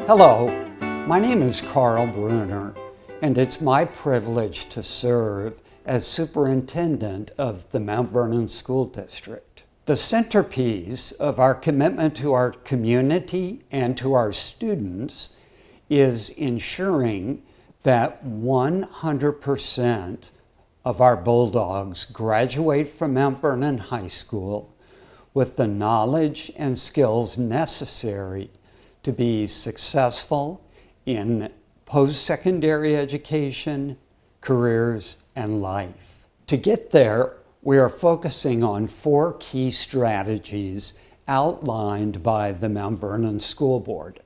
Hello, my name is Carl Bruner, and it's my privilege to serve as superintendent of the Mount Vernon School District. The centerpiece of our commitment to our community and to our students is ensuring that 100% of our Bulldogs graduate from Mount Vernon High School with the knowledge and skills necessary to be successful in post-secondary education, careers, and life. To get there, we are focusing on 4 key strategies outlined by the Mount Vernon School Board.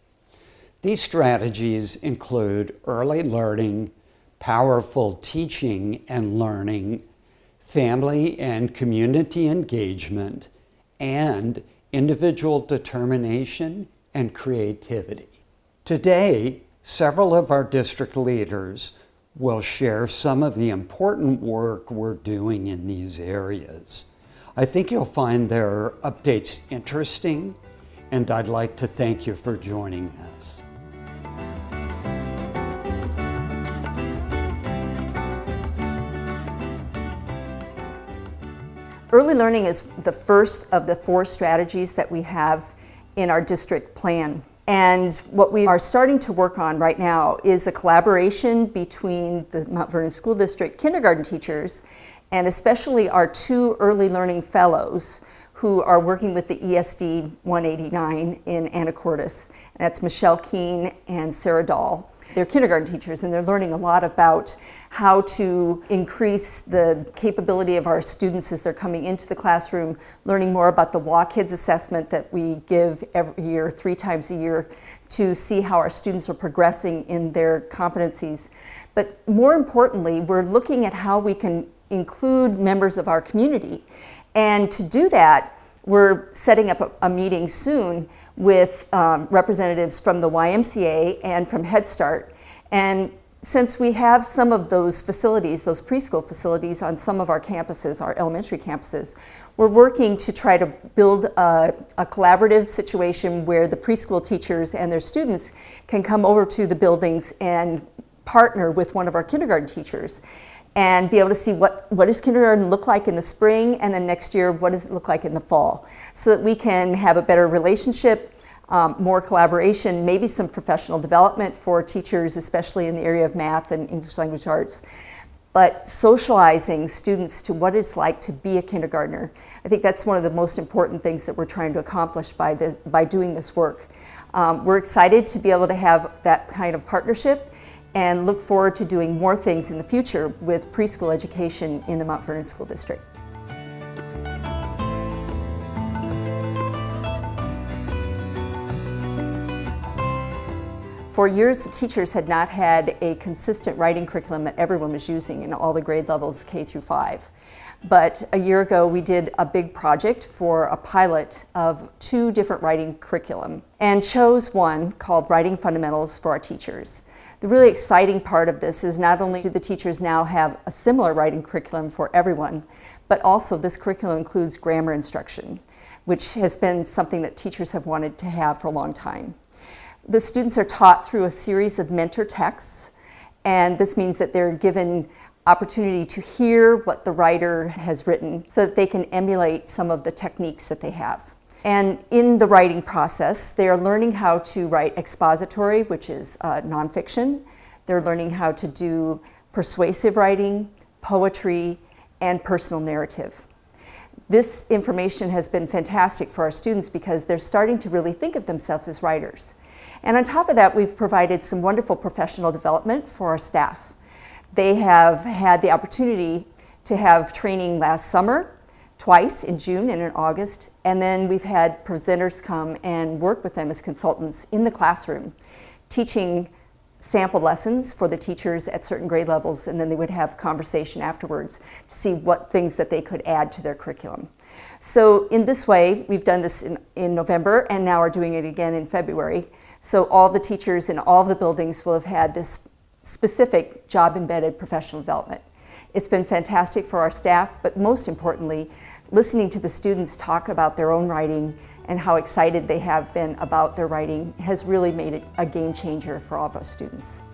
These strategies include early learning, powerful teaching and learning, family and community engagement, and individual determination and creativity. Today, several of our district leaders will share some of the important work we're doing in these areas. I think you'll find their updates interesting, and I'd like to thank you for joining us. Early learning is the first of the 4 strategies that we have in our district plan. And what we are starting to work on right now is a collaboration between the Mount Vernon School District kindergarten teachers and especially our 2 early learning fellows who are working with the ESD 189 in Anacortes. That's Michelle Keene and Sarah Dahl. They're kindergarten teachers, and they're learning a lot about how to increase the capability of our students as they're coming into the classroom, learning more about the WA Kids assessment that we give every year, 3 times a year, to see how our students are progressing in their competencies. But more importantly, we're looking at how we can include members of our community. And to do that, we're setting up a meeting soon with representatives from the YMCA and from Head Start. And since we have some of those facilities, those preschool facilities on some of our campuses, our elementary campuses, we're working to try to build a collaborative situation where the preschool teachers and their students can come over to the buildings and partner with one of our kindergarten teachers and be able to see what does kindergarten look like in the spring, and then next year, what does it look like in the fall, so that we can have a better relationship, more collaboration, maybe some professional development for teachers, especially in the area of math and English language arts, but socializing students to what it's like to be a kindergartner. I think that's one of the most important things that we're trying to accomplish by doing this work. We're excited to be able to have that kind of partnership and look forward to doing more things in the future with preschool education in the Mount Vernon School District. For years, the teachers had not had a consistent writing curriculum that everyone was using in all the grade levels K through 5. But a year ago, we did a big project for a pilot of 2 different writing curriculum and chose one called Writing Fundamentals for our teachers. The really exciting part of this is not only do the teachers now have a similar writing curriculum for everyone, but also this curriculum includes grammar instruction, which has been something that teachers have wanted to have for a long time. The students are taught through a series of mentor texts, and this means that they're given opportunity to hear what the writer has written so that they can emulate some of the techniques that they have. And in the writing process, they are learning how to write expository, which is nonfiction. They're learning how to do persuasive writing, poetry, and personal narrative. This information has been fantastic for our students because they're starting to really think of themselves as writers. And on top of that, we've provided some wonderful professional development for our staff. They have had the opportunity to have training last summer, twice in June and in August, and then we've had presenters come and work with them as consultants in the classroom, teaching sample lessons for the teachers at certain grade levels, and then they would have conversation afterwards to see what things that they could add to their curriculum. So in this way, we've done this in November, and now are doing it again in February. So all the teachers in all of the buildings will have had this specific job-embedded professional development. It's been fantastic for our staff, but most importantly, listening to the students talk about their own writing and how excited they have been about their writing has really made it a game changer for all of our students.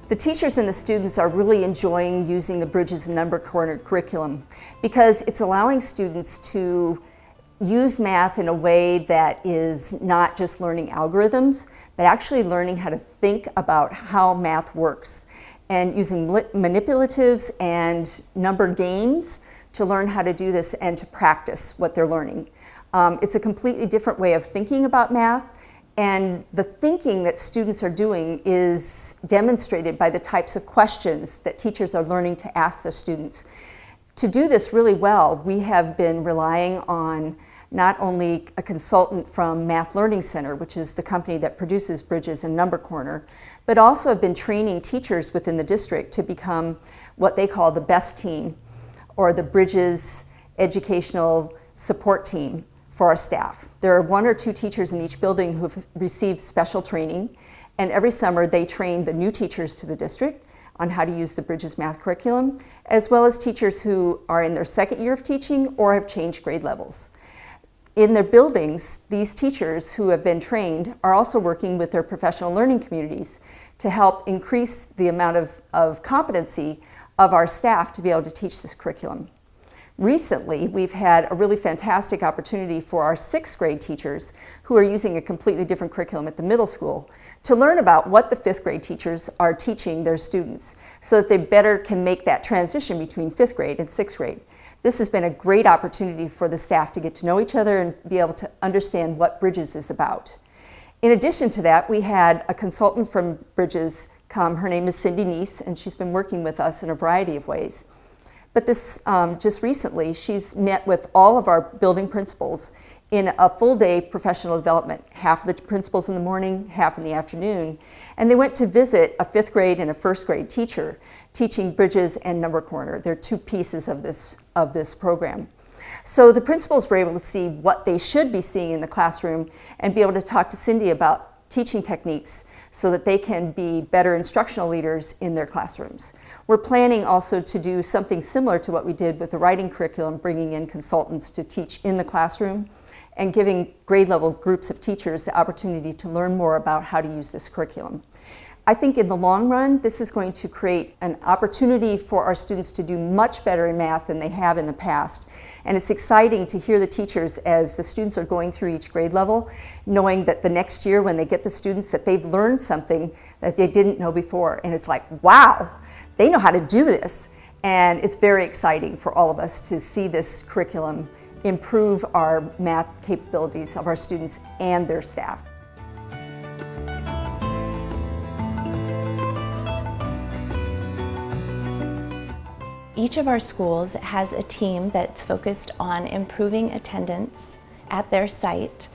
The teachers and the students are really enjoying using the Bridges and Number Corner curriculum because it's allowing students to use math in a way that is not just learning algorithms, but actually learning how to think about how math works and using manipulatives and number games to learn how to do this and to practice what they're learning. It's a completely different way of thinking about math, and the thinking that students are doing is demonstrated by the types of questions that teachers are learning to ask their students. To do this really well, we have been relying on not only a consultant from Math Learning Center, which is the company that produces Bridges and Number Corner, but also have been training teachers within the district to become what they call the BEST team, or the Bridges Educational Support Team for our staff. There are 1 or 2 teachers in each building who've received special training, and every summer they train the new teachers to the district on how to use the Bridges math curriculum, as well as teachers who are in their 2nd year of teaching or have changed grade levels. In their buildings, these teachers who have been trained are also working with their professional learning communities to help increase the amount of competency of our staff to be able to teach this curriculum. Recently, we've had a really fantastic opportunity for our 6th grade teachers who are using a completely different curriculum at the middle school to learn about what the 5th grade teachers are teaching their students so that they better can make that transition between 5th grade and 6th grade. This has been a great opportunity for the staff to get to know each other and be able to understand what Bridges is about. In addition to that, we had a consultant from Bridges come. Her name is Cindy Neese, and she's been working with us in a variety of ways. But this, just recently, she's met with all of our building principals in a full day professional development, half of the principals in the morning, half in the afternoon. And they went to visit a 5th grade and a 1st grade teacher teaching Bridges and Number Corner. They're 2 pieces of this program. So the principals were able to see what they should be seeing in the classroom and be able to talk to Cindy about teaching techniques so that they can be better instructional leaders in their classrooms. We're planning also to do something similar to what we did with the writing curriculum, bringing in consultants to teach in the classroom and giving grade level groups of teachers the opportunity to learn more about how to use this curriculum. I think in the long run, this is going to create an opportunity for our students to do much better in math than they have in the past. And it's exciting to hear the teachers as the students are going through each grade level, knowing that the next year when they get the students that they've learned something that they didn't know before. And it's like, wow, they know how to do this. And it's very exciting for all of us to see this curriculum improve our math capabilities of our students and their staff. Each of our schools has a team that's focused on improving attendance at their site,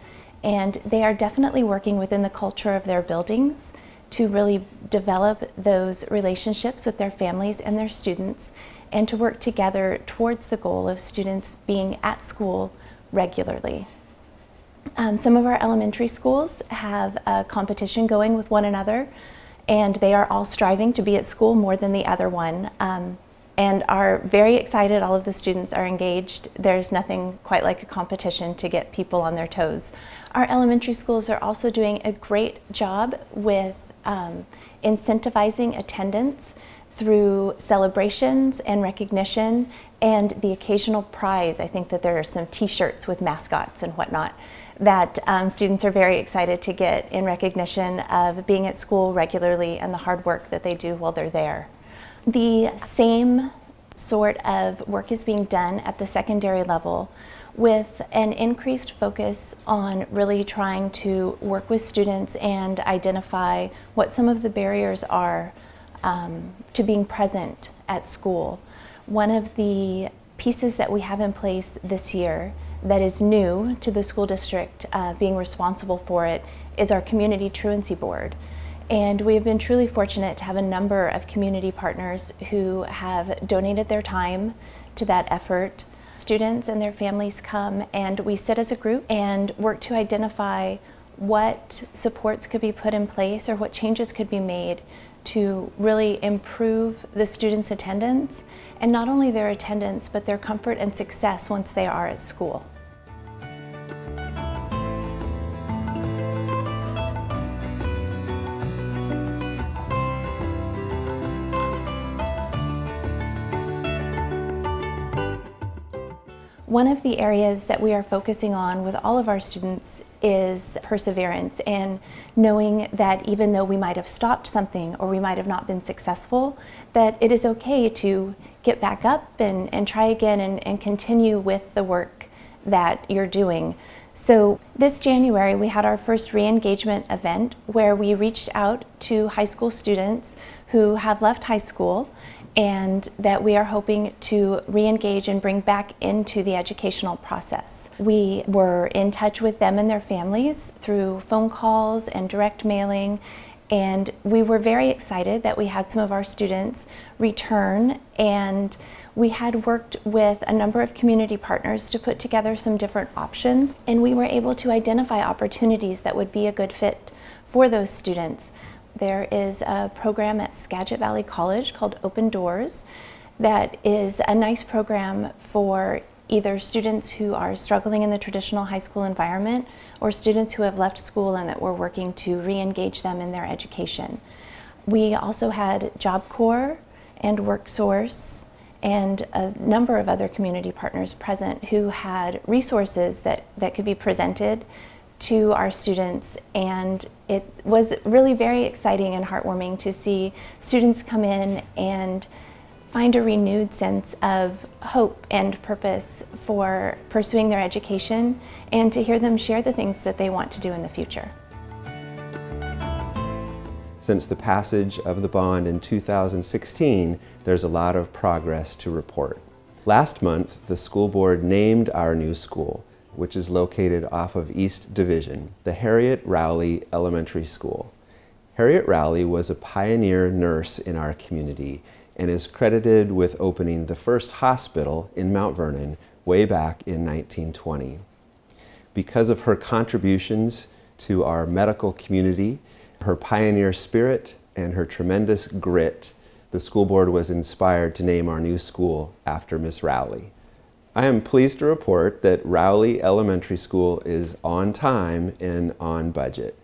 and they are definitely working within the culture of their buildings to really develop those relationships with their families and their students, and to work together towards the goal of students being at school regularly. Some of our elementary schools have a competition going with one another, and they are all striving to be at school more than the other one. And are very excited. All of the students are engaged. There's nothing quite like a competition to get people on their toes. Our elementary schools are also doing a great job with incentivizing attendance through celebrations and recognition and the occasional prize. I think that there are some t-shirts with mascots and whatnot that students are very excited to get in recognition of being at school regularly and the hard work that they do while they're there. The same sort of work is being done at the secondary level with an increased focus on really trying to work with students and identify what some of the barriers are to being present at school. One of the pieces that we have in place this year that is new to the school district being responsible for it is our Community Truancy Board. And we have been truly fortunate to have a number of community partners who have donated their time to that effort. Students and their families come and we sit as a group and work to identify what supports could be put in place or what changes could be made to really improve the students' attendance, and not only their attendance, but their comfort and success once they are at school. One of the areas that we are focusing on with all of our students is perseverance, and knowing that even though we might have stopped something or we might have not been successful, that it is okay to get back up and try again and continue with the work that you're doing. So this January we had our first Reengagement event where we reached out to high school students who have left high school and that we are hoping to re-engage and bring back into the educational process. We were in touch with them and their families through phone calls and direct mailing, and we were very excited that we had some of our students return, and we had worked with a number of community partners to put together some different options, and we were able to identify opportunities that would be a good fit for those students. There is a program at Skagit Valley College called Open Doors that is a nice program for either students who are struggling in the traditional high school environment or students who have left school and that we're working to re-engage them in their education. We also had Job Corps and WorkSource and a number of other community partners present who had resources that could be presented to our students, and it was really very exciting and heartwarming to see students come in and find a renewed sense of hope and purpose for pursuing their education, and to hear them share the things that they want to do in the future. Since the passage of the bond in 2016, there's a lot of progress to report. Last month, the school board named our new school, which is located off of East Division, the Harriet Rowley Elementary School. Harriet Rowley was a pioneer nurse in our community and is credited with opening the first hospital in Mount Vernon way back in 1920. Because of her contributions to our medical community, her pioneer spirit, and her tremendous grit, the school board was inspired to name our new school after Miss Rowley. I am pleased to report that Rowley Elementary School is on time and on budget.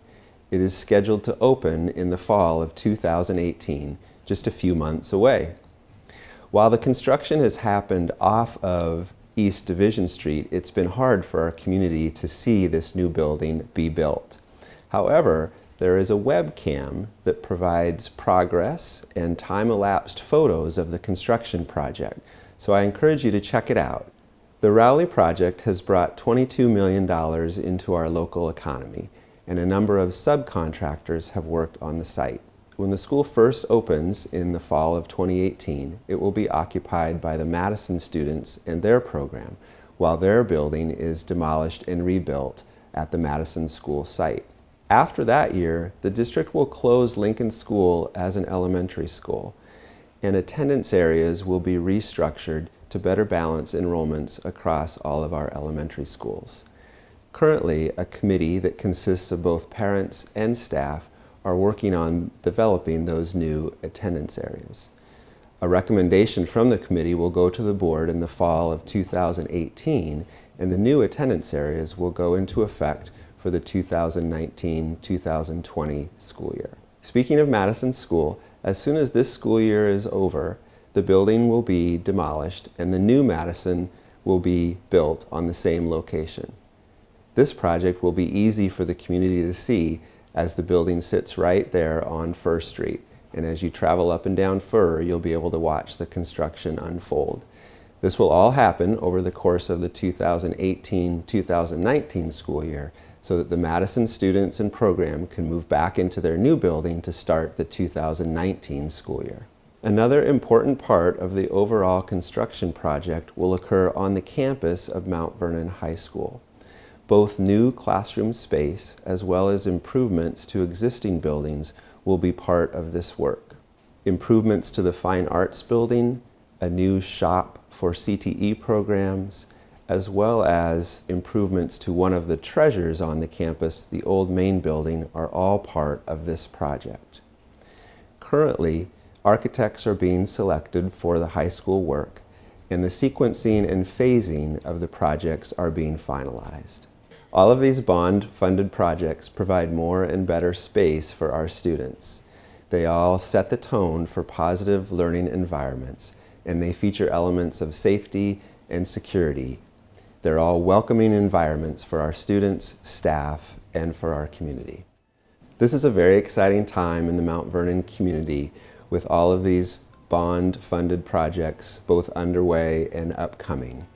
It is scheduled to open in the fall of 2018, just a few months away. While the construction has happened off of East Division Street, it's been hard for our community to see this new building be built. However, there is a webcam that provides progress and time-elapsed photos of the construction project, so I encourage you to check it out. The Rowley project has brought $22 million into our local economy, and a number of subcontractors have worked on the site. When the school first opens in the fall of 2018, it will be occupied by the Madison students and their program, while their building is demolished and rebuilt at the Madison school site. After that year, the district will close Lincoln School as an elementary school, and attendance areas will be restructured to better balance enrollments across all of our elementary schools. Currently, a committee that consists of both parents and staff are working on developing those new attendance areas. A recommendation from the committee will go to the board in the fall of 2018, and the new attendance areas will go into effect for the 2019-2020 school year. Speaking of Madison School, as soon as this school year is over, the building will be demolished and the new Madison will be built on the same location. This project will be easy for the community to see as the building sits right there on First Street, and as you travel up and down Fur, you'll be able to watch the construction unfold. This will all happen over the course of the 2018-2019 school year, so that the Madison students and program can move back into their new building to start the 2019 school year. Another important part of the overall construction project will occur on the campus of Mount Vernon High School. Both new classroom space as well as improvements to existing buildings will be part of this work. Improvements to the Fine Arts Building, a new shop for CTE programs, as well as improvements to one of the treasures on the campus, the old main building, are all part of this project. Currently, architects are being selected for the high school work, and the sequencing and phasing of the projects are being finalized. All of these bond-funded projects provide more and better space for our students. They all set the tone for positive learning environments, and they feature elements of safety and security. They're all welcoming environments for our students, staff, and for our community. This is a very exciting time in the Mount Vernon community with all of these bond-funded projects both underway and upcoming.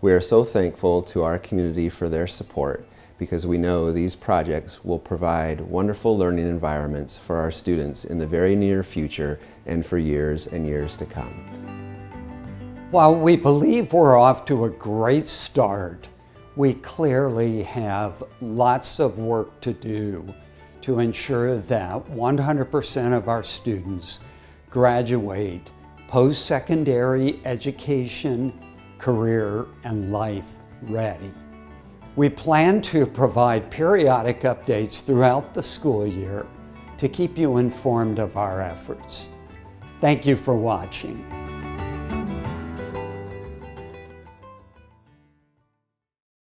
We are so thankful to our community for their support because we know these projects will provide wonderful learning environments for our students in the very near future and for years and years to come. While we believe we're off to a great start, we clearly have lots of work to do to ensure that 100% of our students graduate post-secondary education, career, and life ready. We plan to provide periodic updates throughout the school year to keep you informed of our efforts. Thank you for watching.